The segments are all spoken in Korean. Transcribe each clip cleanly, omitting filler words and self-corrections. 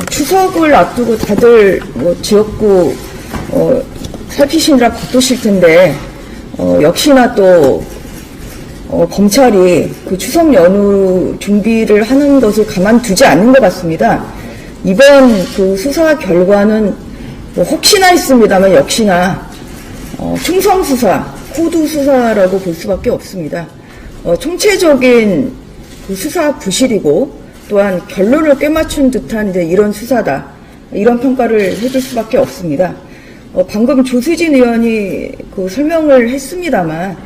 추석을 앞두고 다들 지역구 살피시느라 바쁘실 텐데 역시나 또 검찰이 그 추석 연휴 준비를 하는 것을 가만두지 않는 것 같습니다. 이번 그 수사 결과는 혹시나 있습니다만 역시나 충성 수사, 호두 수사라고 볼 수밖에 없습니다. 총체적인 그 수사 부실이고 또한 결론을 꿰맞춘 듯한 이제 이런 수사다, 이런 평가를 해줄 수밖에 없습니다. 방금 조수진 의원이 그 설명을 했습니다만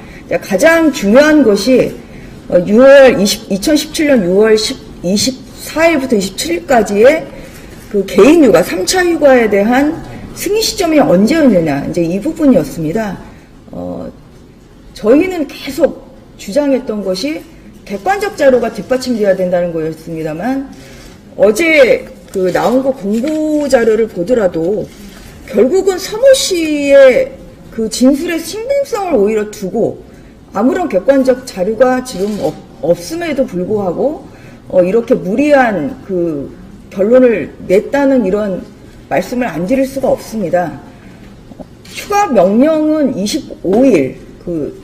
가장 중요한 것이 2017년 6월 24일부터 27일까지의 그 개인 휴가, 3차 휴가에 대한 승인 시점이 언제였느냐, 이제 이 부분이었습니다. 저희는 계속 주장했던 것이 객관적 자료가 뒷받침돼야 된다는 거였습니다만 어제 그 나온 거 공보 자료를 보더라도 결국은 서모 씨의 그 진술의 신빙성을 오히려 두고 아무런 객관적 자료가 지금 없음에도 불구하고 이렇게 무리한 그 결론을 냈다는 이런 말씀을 안 드릴 수가 없습니다. 휴가 명령은 25일, 그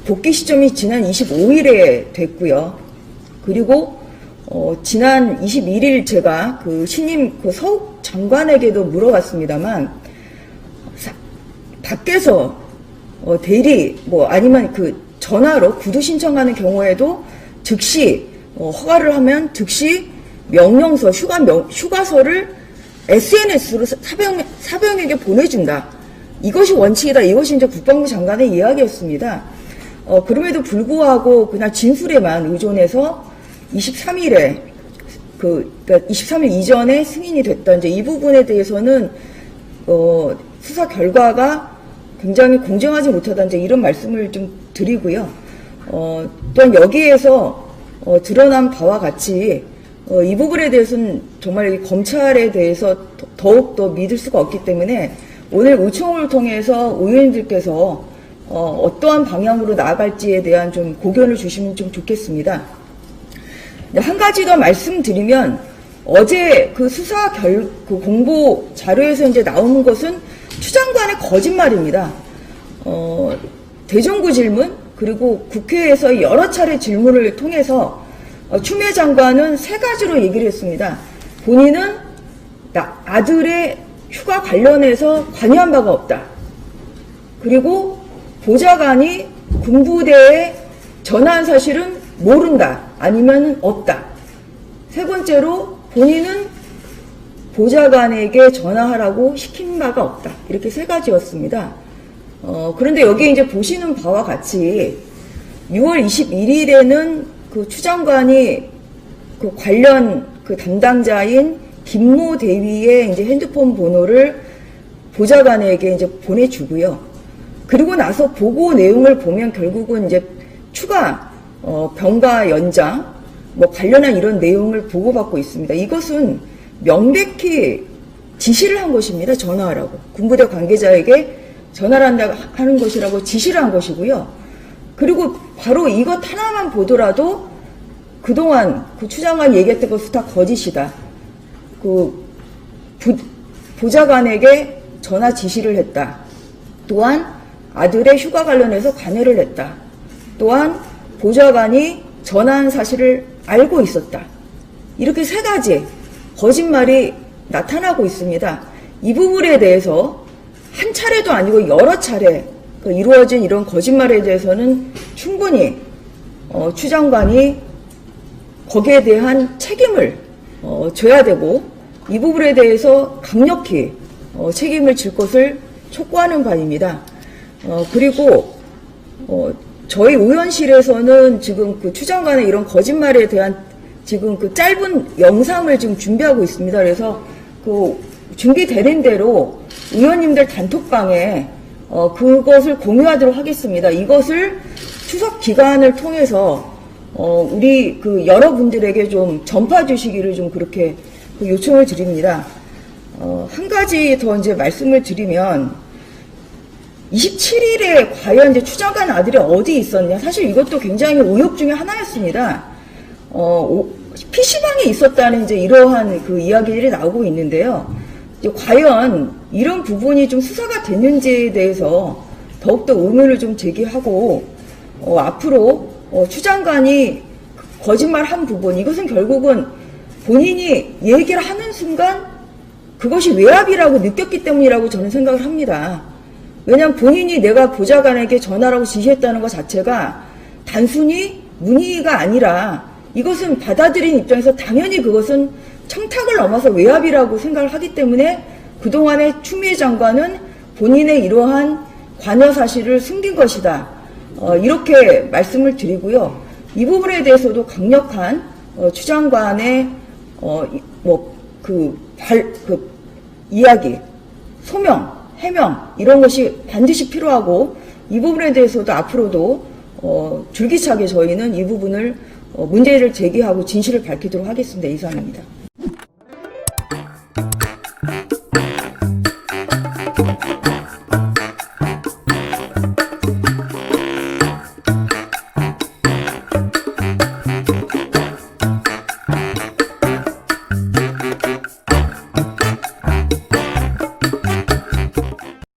복귀 시점이 지난 25일에 됐고요. 그리고 지난 21일 제가 그 신임 그 서욱 장관에게도 물어봤습니다만 밖에서 대리 아니면 그 전화로 구두 신청하는 경우에도 즉시 허가를 하면 즉시 명령서, 휴가서를 SNS로 사병에게 보내준다. 이것이 원칙이다. 이것이 이제 국방부 장관의 이야기였습니다. 그럼에도 불구하고 그냥 진술에만 의존해서 23일에 그러니까 23일 이전에 승인이 됐다. 이제 이 부분에 대해서는 수사 결과가 굉장히 공정하지 못하다. 이제 이런 말씀을 좀 드리고요. 또한 여기에서 드러난 바와 같이 이 부분에 대해서는 정말 검찰에 대해서 더욱 더 믿을 수가 없기 때문에 오늘 의총을 통해서 의원님들께서 어떠한 방향으로 나아갈지에 대한 좀 고견을 주시면 좀 좋겠습니다. 한 가지 더 말씀드리면 어제 그 수사 그 공보 자료에서 이제 나오는 것은 추 장관의 거짓말입니다. 대정부 질문 그리고 국회에서 여러 차례 질문을 통해서 추미애 장관은 세 가지로 얘기를 했습니다. 본인은 아들의 휴가 관련해서 관여한 바가 없다. 그리고 보좌관이 군부대에 전화한 사실은 모른다. 아니면 없다. 세 번째로 본인은 보좌관에게 전화하라고 시킨 바가 없다. 이렇게 세 가지였습니다. 그런데 여기 이제 보시는 바와 같이 6월 21일에는 그 추 장관이 그 관련 그 담당자인 김모 대위의 이제 핸드폰 번호를 보좌관에게 이제 보내주고요. 그리고 나서 보고 내용을 보면 결국은 이제 추가 병가 연장 관련한 이런 내용을 보고받고 있습니다. 이것은 명백히 지시를 한 것입니다. 전화하라고. 군부대 관계자에게 전화를 하는 것이라고 지시를 한 것이고요. 그리고 바로 이것 하나만 보더라도 그동안 그 추 장관 얘기했던 것은 다 거짓이다. 그 보좌관에게 전화 지시를 했다. 또한 아들의 휴가 관련해서 관여를 했다. 또한 보좌관이 전화한 사실을 알고 있었다. 이렇게 세 가지 거짓말이 나타나고 있습니다. 이 부분에 대해서 한 차례도 아니고 여러 차례 이루어진 이런 거짓말에 대해서는 충분히 추 장관이 거기에 대한 책임을 져야 되고 이 부분에 대해서 강력히 책임을 질 것을 촉구하는 바입니다. 그리고 저희 의원실에서는 지금 그 추 장관의 이런 거짓말에 대한 지금 그 짧은 영상을 지금 준비하고 있습니다. 그래서 그 준비되는 대로 의원님들 단톡방에 그것을 공유하도록 하겠습니다. 이것을 추석 기간을 통해서 우리 그 여러분들에게 좀 전파 주시기를 좀 그렇게 요청을 드립니다. 한 가지 더 이제 말씀을 드리면 27일에 과연 이제 추 장관 아들이 어디 있었냐. 사실 이것도 굉장히 의혹 중에 하나였습니다. PC방에 있었다는 이제 이러한 그 이야기들이 나오고 있는데요. 이제 과연 이런 부분이 좀 수사가 됐는지에 대해서 더욱더 의문을 좀 제기하고, 앞으로, 추 장관이 거짓말한 부분, 이것은 결국은 본인이 얘기를 하는 순간 그것이 외압이라고 느꼈기 때문이라고 저는 생각을 합니다. 왜냐하면 본인이 내가 보좌관에게 전화라고 지시했다는 것 자체가 단순히 문의가 아니라 이것은 받아들인 입장에서 당연히 그것은 청탁을 넘어서 외압이라고 생각을 하기 때문에 그동안에 추미애 장관은 본인의 이러한 관여 사실을 숨긴 것이다. 이렇게 말씀을 드리고요. 이 부분에 대해서도 강력한 추 장관의 이야기, 소명, 해명 이런 것이 반드시 필요하고 이 부분에 대해서도 앞으로도 줄기차게 저희는 이 부분을 문제를 제기하고 진실을 밝히도록 하겠습니다. 이상입니다.